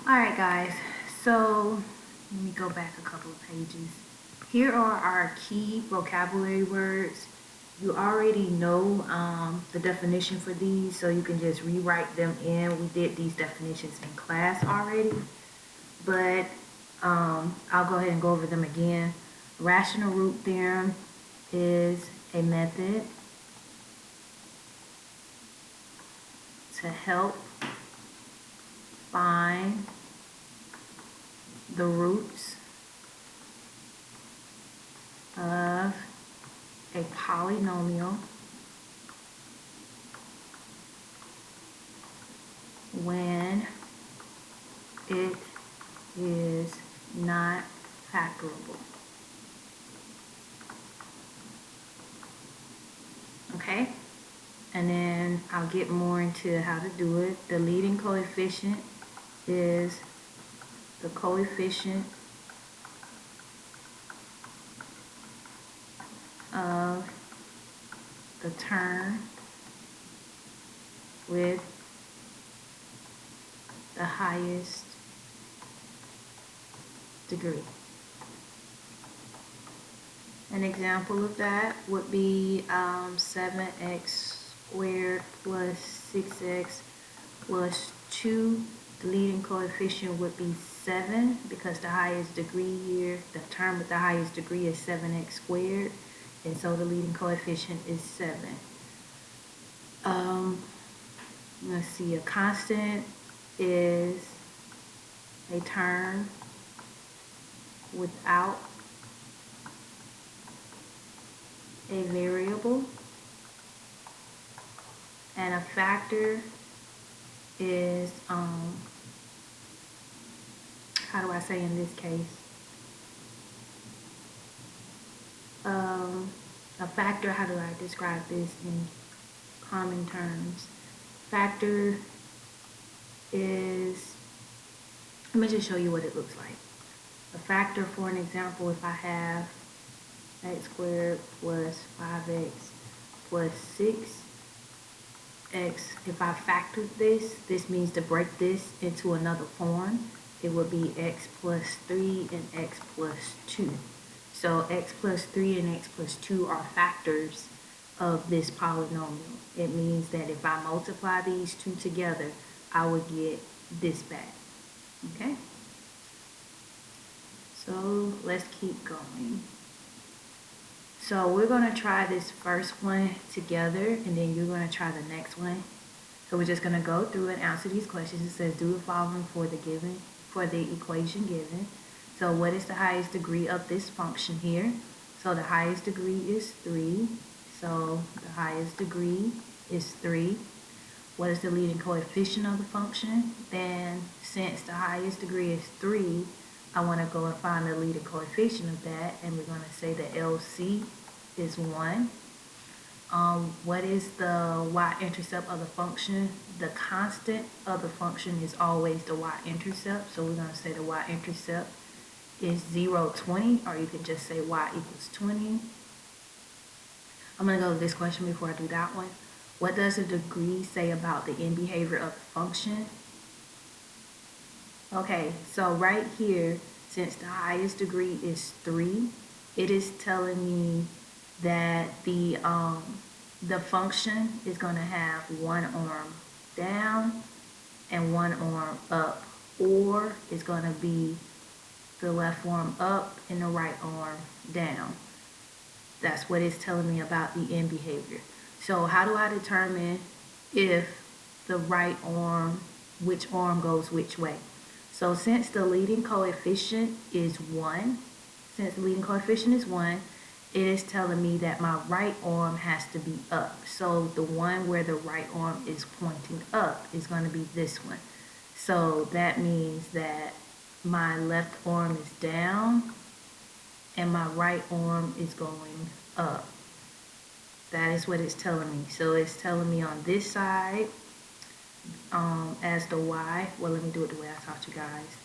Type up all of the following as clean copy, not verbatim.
Alright guys, so let me go back a couple of pages. Here are our key vocabulary words. You already know the definition for these, so you can just rewrite them in. We did these definitions in class already, but I'll go ahead and go over them again. Rational root theorem is a method to help find the roots of a polynomial when it is not factorable. Okay? And then I'll get more into how to do it. The leading coefficient is the coefficient of the term with the highest degree. An example of that would be 7x squared plus 6x plus 2. The leading coefficient would be 7 because the highest degree here, the term with the highest degree is 7x squared, and so the leading coefficient is 7. Let's see, a constant is a term without a variable, and a factor is how do I say in this case? A factor, how do I describe this in common terms? Factor is, let me just show you what it looks like. A factor, for an example, if I have x squared plus 5x plus 6x, if I factor this means to break this into another form, it would be x plus 3 and x plus 2. So x plus 3 and x plus 2 are factors of this polynomial. It means that if I multiply these two together, I would get this back. Okay? So let's keep going. So we're going to try this first one together, and then you're going to try the next one. So we're just going to go through and answer these questions. It says do the following for the equation given. So what is the highest degree of this function here? So the highest degree is 3. So the highest degree is 3. What is the leading coefficient of the function? Then since the highest degree is 3, I want to go and find the leading coefficient of that, and we're going to say the LC is 1. What is the y-intercept of the function? The constant of the function is always the y-intercept, so we're going to say the y-intercept is 0, 20, or you can just say y equals 20. I'm going to go to this question before I do that one. What does the degree say about the end behavior of the function? Okay, so right here, since the highest degree is 3, it is telling me that the function is going to have one arm down and one arm up, or it's going to be the left arm up and the right arm down. That's what it's telling me about the end behavior. So how do I determine if the right arm, which arm goes which way? So since the leading coefficient is 1, it is telling me that my right arm has to be up. So the one where the right arm is pointing up is going to be this one. So that means that my left arm is down and my right arm is going up. That is what it's telling me. So it's telling me on this side, as the y, well, let me do it the way I taught you guys.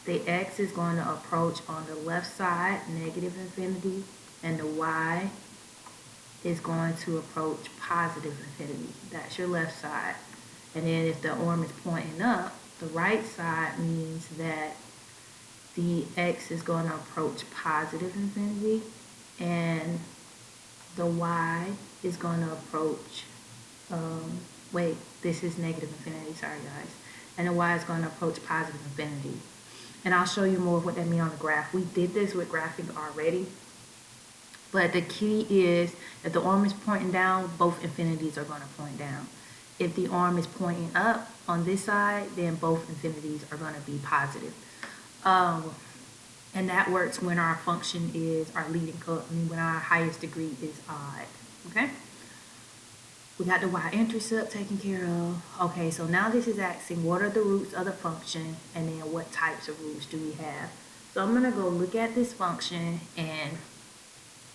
The x is going to approach on the left side, negative infinity, and the y is going to approach positive infinity. That's your left side. And then if the arm is pointing up, the right side means that the x is going to approach positive infinity, and the y is going to approach, wait, this is negative infinity, sorry guys, and the y is going to approach positive infinity. And I'll show you more of what that means on the graph. We did this with graphing already, but the key is if the arm is pointing down, both infinities are going to point down. If the arm is pointing up on this side, then both infinities are going to be positive. And that works when our function is our leading when our highest degree is odd. Okay? We got the y-intercept taken care of. Okay, so now this is asking what are the roots of the function, and then what types of roots do we have. So I'm going to go look at this function, and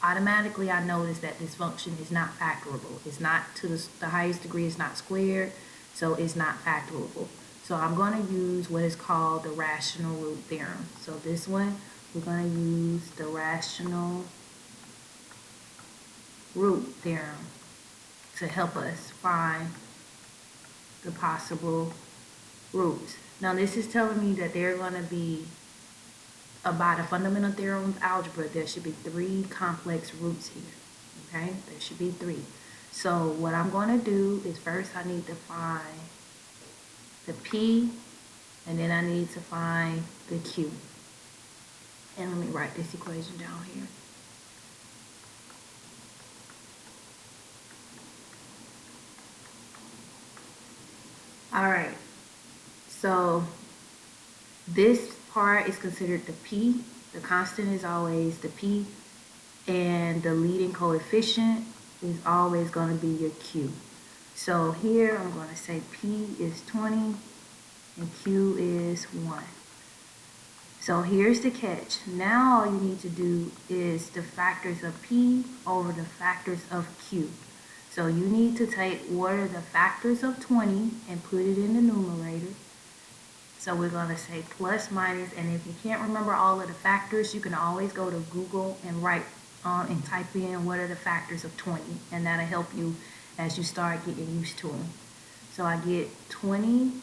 automatically I notice that this function is not factorable. It's not to the highest degree, it's not squared, so it's not factorable. So I'm going to use what is called the rational root theorem. So this one, we're going to use the rational root theorem to help us find the possible roots. Now this is telling me that they're going to be, by the fundamental theorem of algebra, there should be 3 complex roots here. Okay, there should be 3. So what I'm going to do is first I need to find the p, and then I need to find the q. And let me write this equation down here. All right, so this part is considered the p. The constant is always the p, and the leading coefficient is always going to be your q. So here I'm going to say p is 20 and q is 1. So here's the catch. Now all you need to do is the factors of p over the factors of q. So you need to take what are the factors of 20 and put it in the numerator. So we're going to say plus minus, and if you can't remember all of the factors, you can always go to Google and write and type in what are the factors of 20, and that'll help you as you start getting used to them. So I get 20,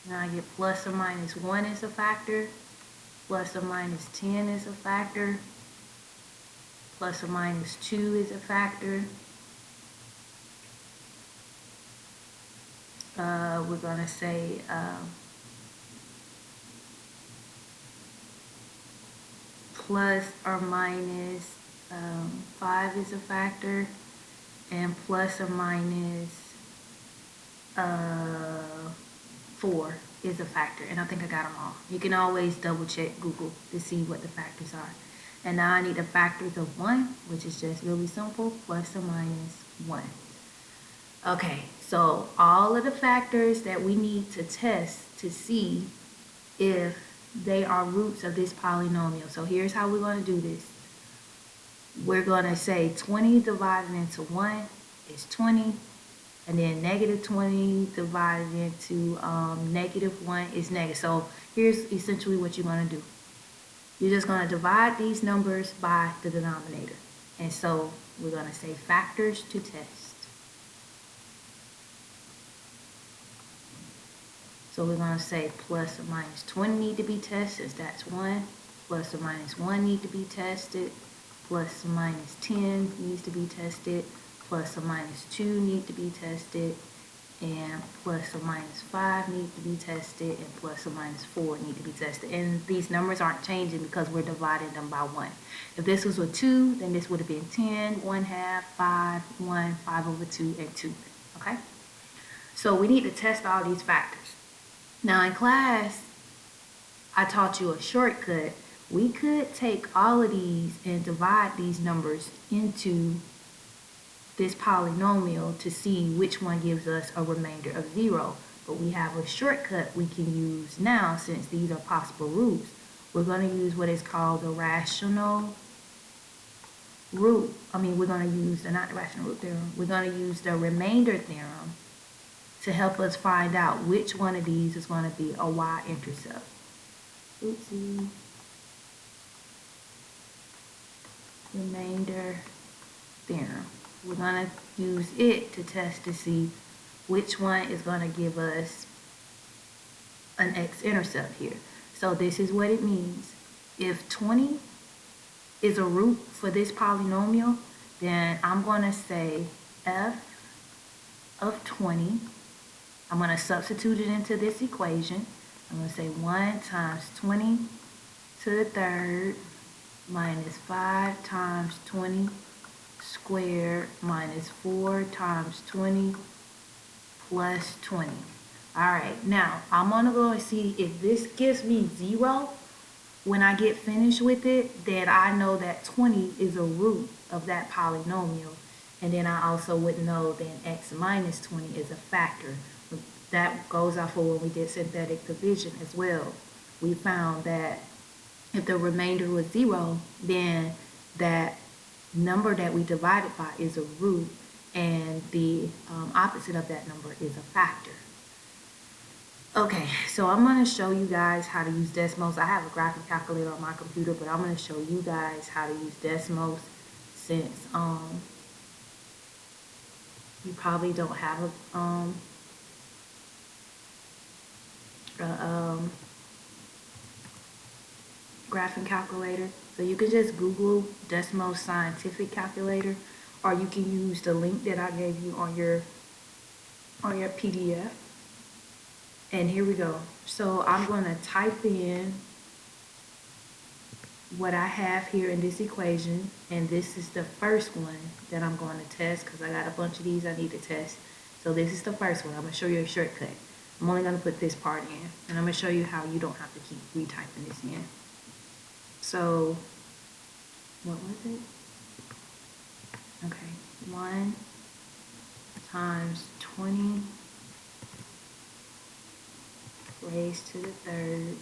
and I get plus or minus 1 is a factor, plus or minus 10 is a factor, plus or minus 2 is a factor. We're going to say plus or minus 5 is a factor, and plus or minus 4 is a factor. And I think I got them all. You can always double check Google to see what the factors are. And now I need the factors of 1, which is just really simple, plus or minus 1. Okay, so all of the factors that we need to test to see if they are roots of this polynomial. So here's how we're going to do this. We're going to say 20 divided into 1 is 20, and then negative 20 divided into negative 1 is negative. So here's essentially what you're going to do. You're just going to divide these numbers by the denominator. And so we're going to say factors to test. So we're going to say plus or minus 20 need to be tested, that's 1. Plus or minus 1 need to be tested. Plus or minus 10 needs to be tested. Plus or minus 2 need to be tested. And plus or minus 5 need to be tested. And plus or minus 4 need to be tested. And these numbers aren't changing because we're dividing them by 1. If this was a 2, then this would have been 10, 1/2, 5, 1, 5 over 2, and 2. Okay? So we need to test all these factors. Now in class, I taught you a shortcut. We could take all of these and divide these numbers into this polynomial to see which one gives us a remainder of 0. But we have a shortcut we can use now since these are possible roots. We're going to use what is called the rational root. We're going to use not the rational root theorem. We're going to use the remainder theorem to help us find out which one of these is going to be a y-intercept. Oopsie. Remainder theorem. We're going to use it to test to see which one is going to give us an x-intercept here. So this is what it means. If 20 is a root for this polynomial, then I'm going to say f of 20. I'm going to substitute it into this equation. I'm going to say 1 times 20 to the third minus 5 times 20 squared minus 4 times 20 plus 20. Alright, now I'm going to go and see if this gives me 0 when I get finished with it, then I know that 20 is a root of that polynomial. And then I also would know then x minus 20 is a factor. That goes off of when we did synthetic division as well. We found that if the remainder was 0, then that number that we divided by is a root, and the opposite of that number is a factor. Okay, so I'm going to show you guys how to use Desmos. I have a graphic calculator on my computer, but I'm going to show you guys how to use Desmos since you probably don't have a graphic calculator. So you can just Google Desmos scientific calculator, or you can use the link that I gave you on your PDF. And here we go. So I'm going to type in what I have here in this equation, and this is the first one that I'm going to test because I got a bunch of these I need to test. So this is the first one. I'm going to show you a shortcut. I'm only going to put this part in, and I'm going to show you how you don't have to keep retyping this in. So, what was it? Okay, 1 times 20 raised to the third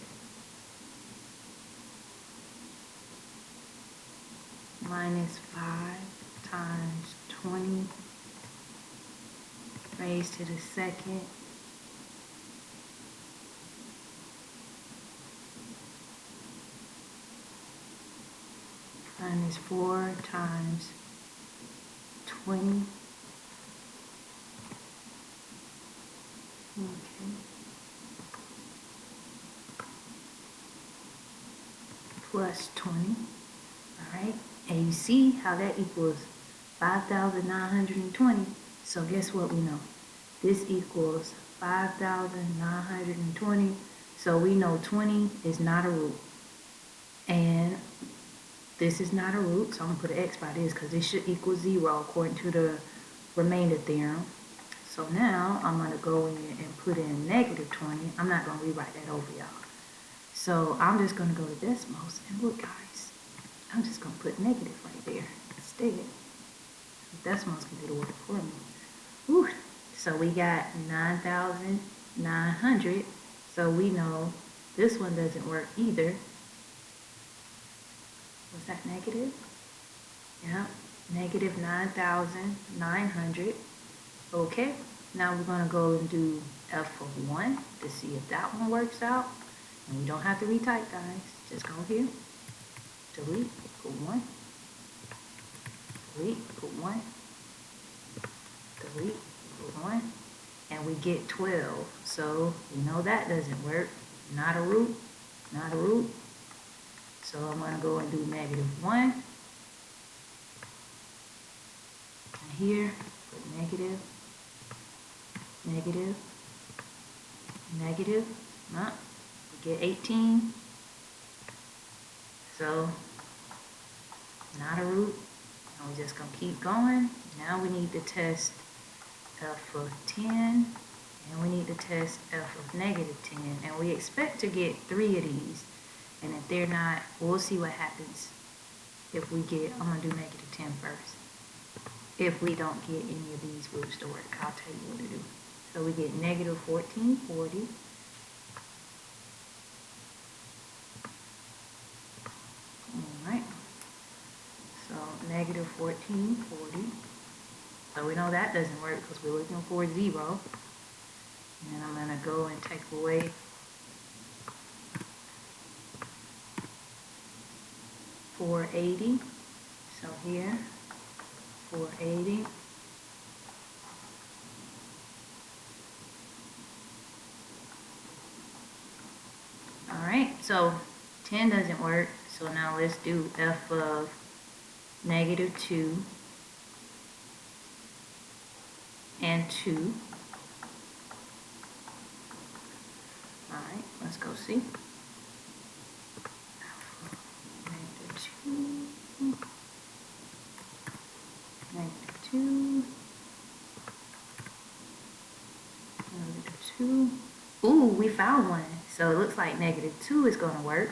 minus 5 times 20 raised to the second minus 4 times 20. Okay. Plus 20. Alright. And you see how that equals 5,920. So guess what we know? This equals 5,920. So we know 20 is not a root. And this is not a root, so I'm going to put an X by this because this should equal 0 according to the remainder theorem. So now I'm going to go in and put in negative 20. I'm not going to rewrite that over, y'all. So I'm just going to go to Desmos, and look, guys, I'm just going to put negative right there instead. Desmos can do the work for me. Whew. So we got 9,900. So we know this one doesn't work either. Was that negative? Yeah, negative 9,900. Okay, now we're going to go and do f of 1 to see if that one works out. And we don't have to retype, guys. Just go here, delete, put 1, delete, put 1, delete, put 1, and we get 12. So we know that doesn't work. Not a root, not a root. So I'm going to go and do negative 1. And here, put negative, negative, negative. No, we get 18. So, not a root. And we're just going to keep going. Now we need to test f of 10. And we need to test f of negative 10. And we expect to get 3 of these. And if they're not, we'll see what happens if we get, I'm going to do negative 10 first. If we don't get any of these roots to work, I'll tell you what to do. So we get negative 1440. Alright. So negative 1440. So we know that doesn't work because we're looking for 0. And then I'm going to go and take away 480. So here, 480. right, so 10 doesn't work. So now let's do f of -2 and 2. All right, let's go see. -2, -2, -2. Ooh, we found one. So it looks like -2 is going to work.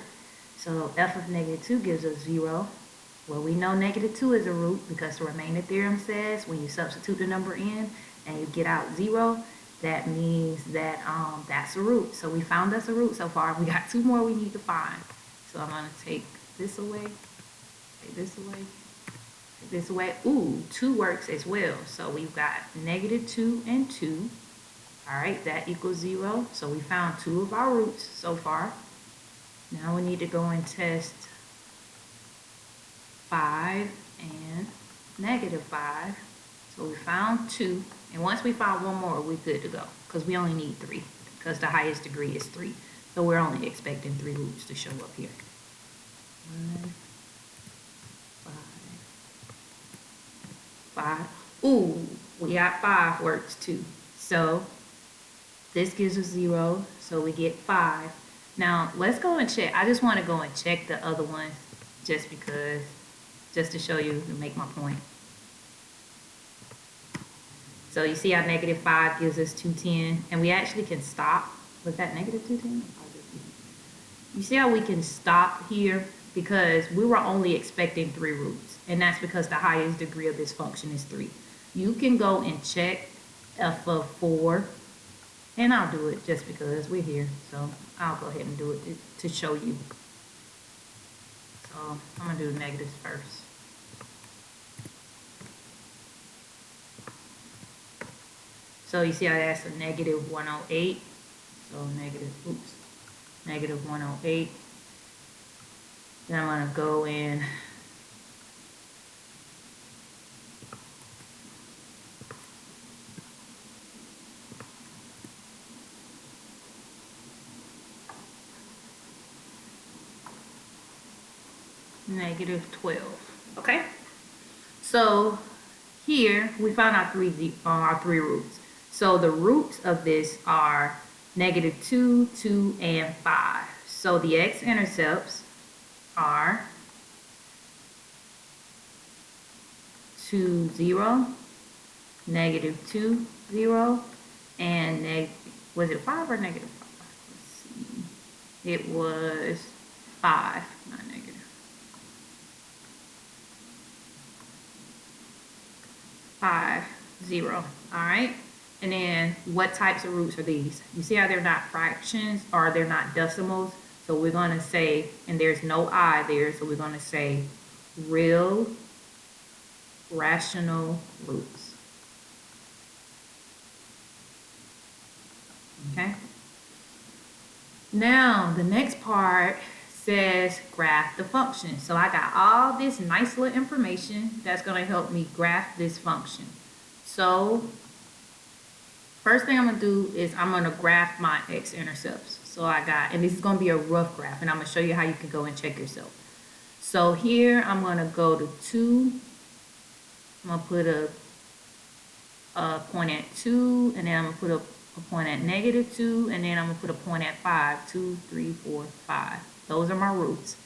So f of -2 gives us 0. Well, we know -2 is a root because the remainder theorem says when you substitute the number in and you get out 0, that means that that's a root. So we found us a root so far. We got 2 more we need to find. So I'm going to take this away, take this away, take this away. Ooh, 2 works as well. So we've got -2 and 2. All right, that equals 0. So we found 2 of our roots so far. Now we need to go and test 5 and -5. So we found 2. And once we find one more, we're good to go. Because we only need 3. Because the highest degree is 3. So we're only expecting 3 roots to show up here. 5. Ooh, we got 5 works too. So this gives us 0. So we get 5. Now let's go and check. I just want to go and check the other ones just because, just to show you, to make my point. So you see how -5 gives us 210, and we actually can stop. Was that -210? You see how we can stop here because we were only expecting 3 roots, and that's because the highest degree of this function is 3. You can go and check f of 4, and I'll do it just because we're here. So I'll go ahead and do it to show you. So I'm going to do the negatives first. So you see how that's a -108. So -108. Then I'm going to go in -12. Okay. So here we found our three roots. So the roots of this are -2, 2, and 5. So the x-intercepts are 2, 0, -2, 0, and was it 5 or -5? Let's see. It was 5, not negative. 5, 0. All right. And then what types of roots are these? You see how they're not fractions or they're not decimals? So we're going to say, and there's no I there, so we're going to say real rational roots. Okay. Now the next part says graph the function. So I got all this nice little information that's going to help me graph this function. So first thing I'm going to do is I'm going to graph my x-intercepts. So I got, and this is going to be a rough graph, and I'm going to show you how you can go and check yourself. So here I'm going to go to 2. I'm going to put a point at 2, and then I'm going to put a point at -2, and then I'm going to put a point at 5. 2, 3, 4, 5. Those are my roots.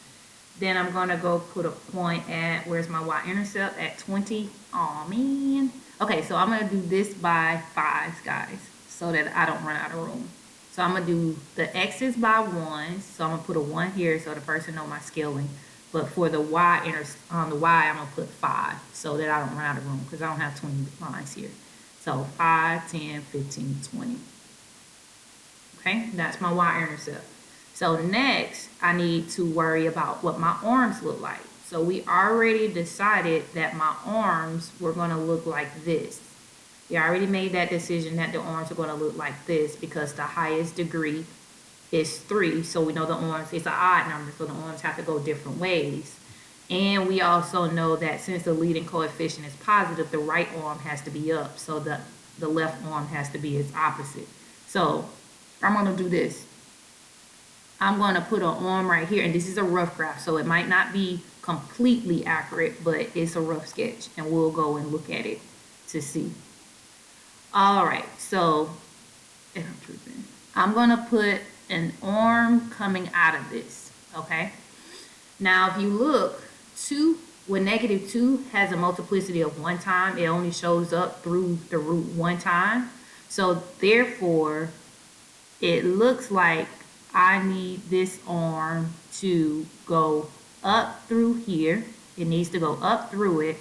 Then I'm going to go put a point at, where's my y-intercept? At 20. Oh man. Okay, so I'm going to do this by 5s, guys, so that I don't run out of room. So I'm going to do the x's by 1s. So I'm going to put a 1 here so the person knows my scaling. But for the y, I'm going to put 5 so that I don't run out of room because I don't have 20 lines here. So 5, 10, 15, 20. Okay, that's my y-intercept. So next, I need to worry about what my arms look like. So we already decided that my arms were going to look like this. We already made that decision that the arms are going to look like this because the highest degree is 3. So we know the arms, it's an odd number, so the arms have to go different ways. And we also know that since the leading coefficient is positive, the right arm has to be up. So the left arm has to be its opposite. So I'm going to do this. I'm going to put an arm right here, and this is a rough graph, so it might not be completely accurate, but it's a rough sketch, and we'll go and look at it to see. All right, so I'm going to put an arm coming out of this, okay? Now, if you look, 2 with negative 2 has a multiplicity of 1 time. It only shows up through the root 1 time. So therefore, it looks like I need this arm to go up through here. It needs to go up through it.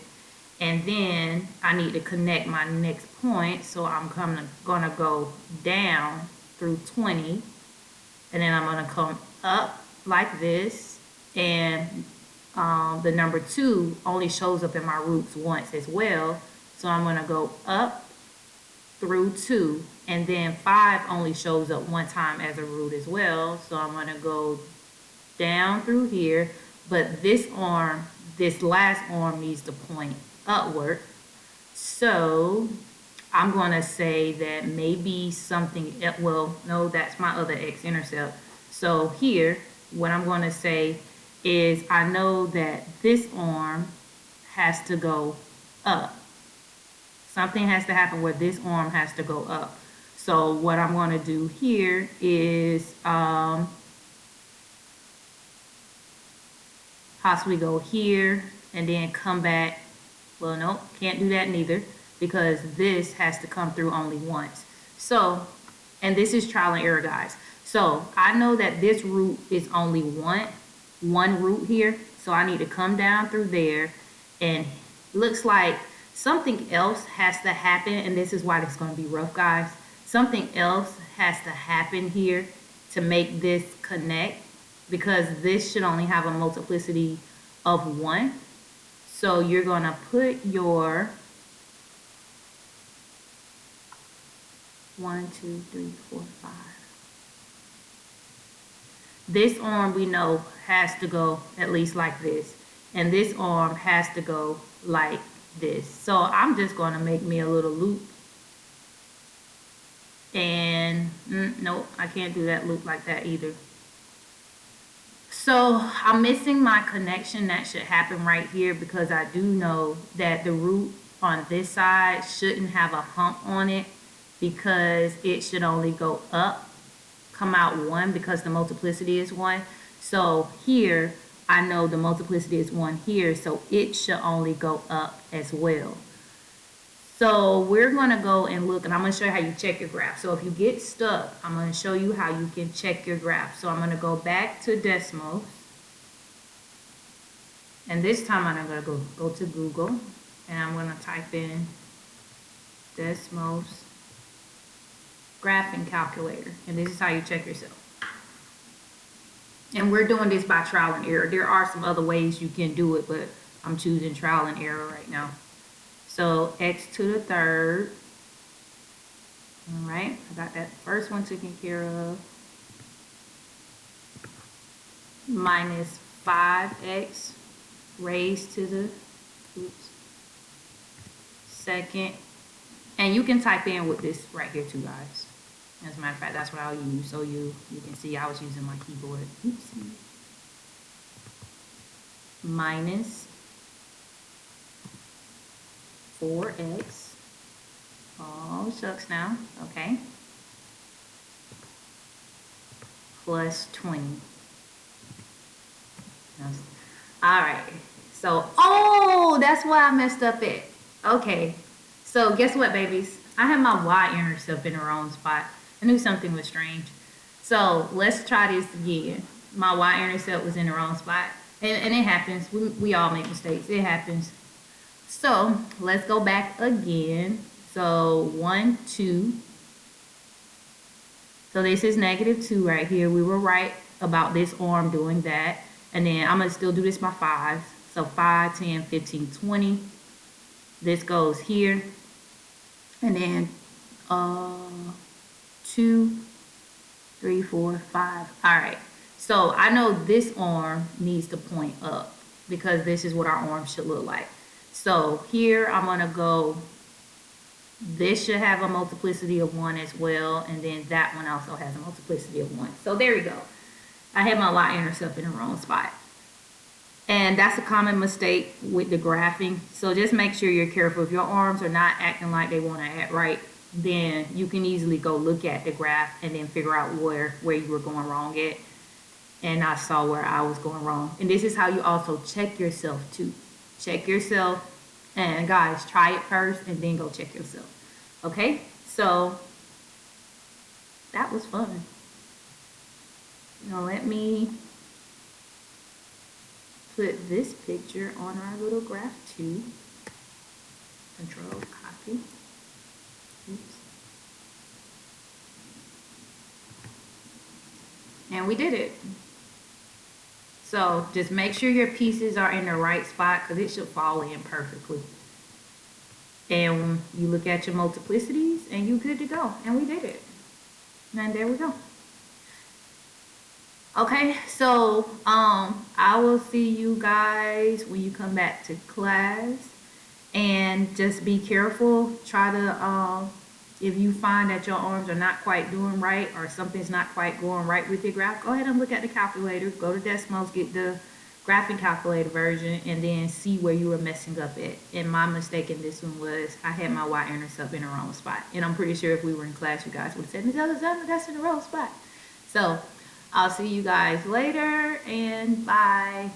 And then I need to connect my next point. So I'm gonna go down through 20. And then I'm gonna come up like this. And the number 2 only shows up in my roots once as well. So I'm gonna go up through 2, and then 5 only shows up 1 time as a root as well. So I'm going to go down through here, but this last arm needs to point upward. So I'm going to say that maybe something, well, no, that's my other x-intercept. So here, what I'm going to say is I know that this arm has to go up. Something has to happen where this arm has to go up. So what I'm going to do here is possibly go here and then come back. Well, no, can't do that neither because this has to come through only once. So, and this is trial and error, guys. So I know that this root is only one root here. So I need to come down through there, and looks like something else has to happen, and this is why it's going to be rough, guys. Something else has to happen here to make this connect, because this should only have a multiplicity of 1. So you're going to put your 1, 2, 3, 4, 5. This arm we know has to go at least like this, and this arm has to go like this. So I'm just going to make me a little loop, and nope, I can't do that loop like that either. So I'm missing my connection that should happen right here, because I do know that the root on this side shouldn't have a hump on it, because it should only go up, come out 1, because the multiplicity is 1. So here I know the multiplicity is 1 here, so it should only go up as well. So we're going to go and look, and I'm going to show you how you check your graph. So if you get stuck, I'm going to show you how you can check your graph. So I'm going to go back to Desmos, and this time I'm going to go to Google, and I'm going to type in Desmos graphing calculator, and this is how you check yourself. And we're doing this by trial and error. There are some other ways you can do it, but I'm choosing trial and error right now. So x to the third. All right, I got that first one taken care of. Minus 5x raised to the second. And you can type in with this right here too, guys. As a matter of fact, that's what I'll use. So you can see I was using my keyboard. Oopsie. Minus 4x. Oh, shucks now. Okay. Plus 20. All right. So, oh, that's why I messed up it. Okay. So, guess what, babies? I have my y-intercept in the wrong spot. I knew something was strange. So, let's try this again. My y-intercept was in the wrong spot. And it happens. We all make mistakes. It happens. So let's go back again. So 1, 2. So this is negative 2 right here. We were right about this arm doing that. And then I'm going to still do this by 5. So 5, 10, 15, 20. This goes here. And then 2, 3, 4, 5. All right. So I know this arm needs to point up, because this is what our arm should look like. So here I'm going to go, this should have a multiplicity of 1 as well, and then that one also has a multiplicity of 1. So there we go. I had my y-intercept in the wrong spot. And that's a common mistake with the graphing. So just make sure you're careful. If your arms are not acting like they want to act right, then you can easily go look at the graph and then figure out where you were going wrong at. And I saw where I was going wrong. And this is how you also check yourself too. Check yourself. And guys, try it first and then go check yourself. Okay? So that was fun. Now let me put this picture on our little graph too. Control copy. Oops. And we did it. So just make sure your pieces are in the right spot because it should fall in perfectly. And you look at your multiplicities and you're good to go. And we did it. And there we go. Okay, so I will see you guys when you come back to class. And just be careful. Try to, if you find that your arms are not quite doing right or something's not quite going right with your graph, go ahead and look at the calculator. Go to Decimals, get the graphing calculator version, and then see where you were messing up at. And my mistake in this one was I had my y-intercept in the wrong spot. And I'm pretty sure if we were in class, you guys would have said, Ms. Alexander, that's in the wrong spot. So I'll see you guys later, and bye.